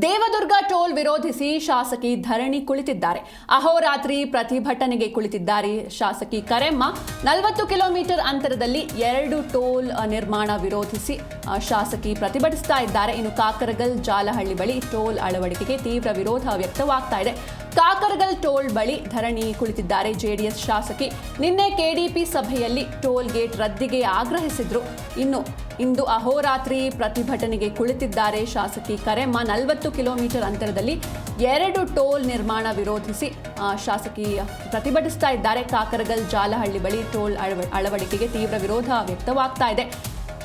Devadurga toll ವಿರೋಧಿಸಿ ಶಾಸಕಿ ಧರಣಿ ಕುಳಿತಿದ್ದಾರೆ. ಅಹೋರಾತ್ರಿ ಪ್ರತಿಭಟನೆಗೆ ಕುಳಿತಿದ್ದಾರೆ ಶಾಸಕಿ ಕರೆಮ್ಮ. 40 ಕಿಲೋಮೀಟರ್ ಅಂತರದಲ್ಲಿ 2 ಟೋಲ್ ನಿರ್ಮಾಣ ವಿರೋಧಿಸಿ ಶಾಸಕಿ ಪ್ರತಿಭಟಿಸ್ತಾ ಇದ್ದಾರೆ. ಇನ್ನು ಕಾಕರಗಲ್ ಜಾಲಹಳ್ಳಿ ಬಳಿ ಟೋಲ್ ಅಳವಡಿಕೆಗೆ ತೀವ್ರ ವಿರೋಧ ವ್ಯಕ್ತವಾಗ್ತಾ ಇದೆ. ಕಾಕರಗಲ್ ಟೋಲ್ ಬಳಿ ಧರಣಿ ಕುಳಿತಿದ್ದಾರೆ ಜೆಡಿಎಸ್ ಶಾಸಕಿ. ನಿನ್ನೆ ಕೆಡಿಪಿ ಸಭೆಯಲ್ಲಿ ಟೋಲ್ ಗೇಟ್ ರದ್ದಿಗೆ ಆಗ್ರಹಿಸಿದ್ರು. ಇಂದು ಅಹೋರಾತ್ರಿ ಪ್ರತಿಭಟನೆಗೆ ಕುಳಿತಿದ್ದಾರೆ ಶಾಸಕಿ ಕರೆಮ್ಮ. 40 ಕಿಲೋಮೀಟರ್ ಅಂತರದಲ್ಲಿ 2 ಟೋಲ್ ನಿರ್ಮಾಣ ವಿರೋಧಿಸಿ ಶಾಸಕಿ ಪ್ರತಿಭಟಿಸ್ತಾ ಇದ್ದಾರೆ. ಕಾಕರಗಲ್ ಜಾಲಹಳ್ಳಿ ಬಳಿ ಟೋಲ್ ಅಳವಡಿಕೆಗೆ ತೀವ್ರ ವಿರೋಧ ವ್ಯಕ್ತವಾಗ್ತಾ ಇದೆ.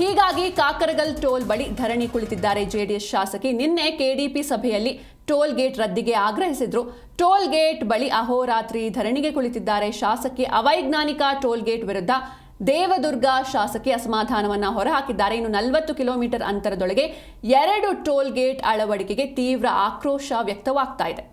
ಹೀಗಾಗಿ ಕಾಕರಗಲ್ ಟೋಲ್ ಬಳಿ ಧರಣಿ ಕುಳಿತಿದ್ದಾರೆ ಜೆಡಿಎಸ್ ಶಾಸಕಿ. ನಿನ್ನೆ ಕೆಡಿಪಿ ಸಭೆಯಲ್ಲಿ ಟೋಲ್ ಗೇಟ್ ರದ್ದಿಗೆ ಆಗ್ರಹಿಸಿದ್ರು. ಟೋಲ್ ಗೇಟ್ ಬಳಿ ಅಹೋರಾತ್ರಿ ಧರಣಿಗೆ ಕುಳಿತಿದ್ದಾರೆ ಶಾಸಕಿ. ಅವೈಜ್ಞಾನಿಕ ಟೋಲ್ ಗೇಟ್ ವಿರುದ್ಧ ದೇವದುರ್ಗ ಶಾಸಕಿ ಅಸಮಾಧಾನವನ್ನ ಹೊರಹಾಕಿದ್ದಾರೆ. ಇನ್ನು 40 ಕಿಲೋಮೀಟರ್ ಅಂತರದೊಳಗೆ 2 ಟೋಲ್ ಗೇಟ್ ಅಳವಡಿಕೆಗೆ ತೀವ್ರ ಆಕ್ರೋಶ ವ್ಯಕ್ತವಾಗ್ತಾ ಇದೆ.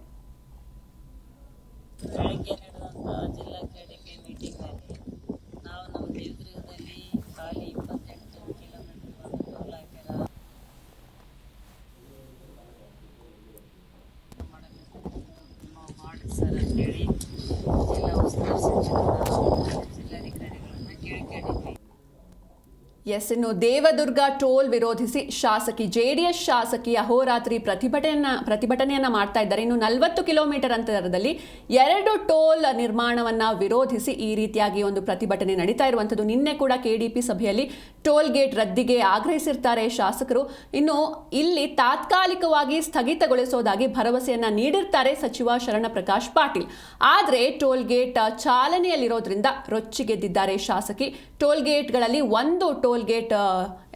ಇನ್ನು ದೇವದುರ್ಗ ಟೋಲ್ ವಿರೋಧಿಸಿ ಶಾಸಕಿ ಜೆಡಿಎಸ್ ಶಾಸಕಿ ಅಹೋರಾತ್ರಿ ಪ್ರತಿಭಟನೆಯನ್ನ ಮಾಡ್ತಾ ಇದ್ದಾರೆ. ಇನ್ನು 40 ಕಿಲೋಮೀಟರ್ ಅಂತರದಲ್ಲಿ 2 ಟೋಲ್ ನಿರ್ಮಾಣವನ್ನ ವಿರೋಧಿಸಿ ಈ ರೀತಿಯಾಗಿ ಒಂದು ಪ್ರತಿಭಟನೆ ನಡೀತಾ ಇರುವಂತದ್ದು. ನಿನ್ನೆ ಕೂಡ ಕೆಡಿಪಿ ಸಭೆಯಲ್ಲಿ ಟೋಲ್ ಗೇಟ್ ರದ್ದಿಗೆ ಆಗ್ರಹಿಸಿರ್ತಾರೆ ಶಾಸಕರು. ಇನ್ನು ಇಲ್ಲಿ ತಾತ್ಕಾಲಿಕವಾಗಿ ಸ್ಥಗಿತಗೊಳಿಸೋದಾಗಿ ಭರವಸೆಯನ್ನ ನೀಡಿರ್ತಾರೆ ಸಚಿವ ಶರಣಪ್ರಕಾಶ್ ಪಾಟೀಲ್. ಆದ್ರೆ ಟೋಲ್ ಗೇಟ್ ಚಾಲನೆಯಲ್ಲಿರೋದ್ರಿಂದ ರೊಚ್ಚಿಗೆದ್ದಿದ್ದಾರೆ ಶಾಸಕಿ. ಟೋಲ್ ಗೇಟ್ಗಳಲ್ಲಿ ಒಂದು ಟೋಲ್ ಗೇಟ್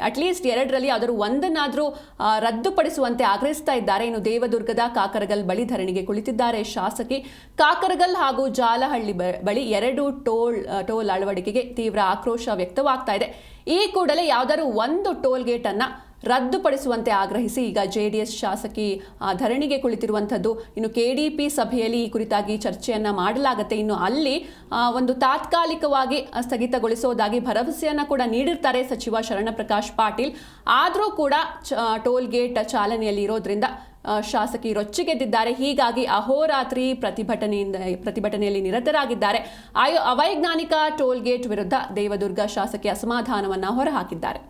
ಅಟ್ಲೀಸ್ಟ್ 2ರಲ್ಲಿ ಯಾವ್ದಾದ್ರು ಒಂದನ್ನಾದ್ರೂ ರದ್ದುಪಡಿಸುವಂತೆ ಆಗ್ರಹಿಸ್ತಾ ಇದ್ದಾರೆ. ಇನ್ನು ದೇವದುರ್ಗದ ಕಾಕರಗಲ್ ಬಳಿ ಧರಣಿಗೆ ಕುಳಿತಿದ್ದಾರೆ ಶಾಸಕಿ. ಕಾಕರಗಲ್ ಹಾಗೂ ಜಾಲಹಳ್ಳಿ ಬಳಿ 2 ಟೋಲ್ ಅಳವಡಿಕೆಗೆ ತೀವ್ರ ಆಕ್ರೋಶ ವ್ಯಕ್ತವಾಗ್ತಾ ಇದೆ. ಈ ಕೂಡಲೇ ಯಾವ್ದಾದ್ರು ಒಂದು ಟೋಲ್ ಗೇಟ್ ಅನ್ನ ರದ್ದುಪಡಿಸುವಂತೆ ಆಗ್ರಹಿಸಿ ಈಗ ಜೆಡಿಎಸ್ ಶಾಸಕಿ ಧರಣಿಗೆ ಕುಳಿತಿರುವಂಥದ್ದು. ಇನ್ನು ಕೆಡಿಪಿ ಸಭೆಯಲ್ಲಿ ಈ ಕುರಿತಾಗಿ ಚರ್ಚೆಯನ್ನ ಮಾಡಲಾಗುತ್ತೆ. ಇನ್ನು ಅಲ್ಲಿ ಒಂದು ತಾತ್ಕಾಲಿಕವಾಗಿ ಸ್ಥಗಿತಗೊಳಿಸೋದಾಗಿ ಭರವಸೆಯನ್ನ ಕೂಡ ನೀಡಿರ್ತಾರೆ ಸಚಿವ ಶರಣಪ್ರಕಾಶ್ ಪಾಟೀಲ್. ಆದರೂ ಕೂಡ ಟೋಲ್ ಗೇಟ್ ಚಾಲನೆಯಲ್ಲಿ ಇರೋದ್ರಿಂದ ಶಾಸಕಿ ರೊಚ್ಚಿಗೆದ್ದಿದ್ದಾರೆ. ಹೀಗಾಗಿ ಅಹೋರಾತ್ರಿ ಪ್ರತಿಭಟನೆಯಲ್ಲಿ ನಿರತರಾಗಿದ್ದಾರೆ. ಅವೈಜ್ಞಾನಿಕ ಟೋಲ್ ಗೇಟ್ ವಿರುದ್ಧ ದೇವದುರ್ಗ ಶಾಸಕಿ ಅಸಮಾಧಾನವನ್ನ ಹೊರಹಾಕಿದ್ದಾರೆ.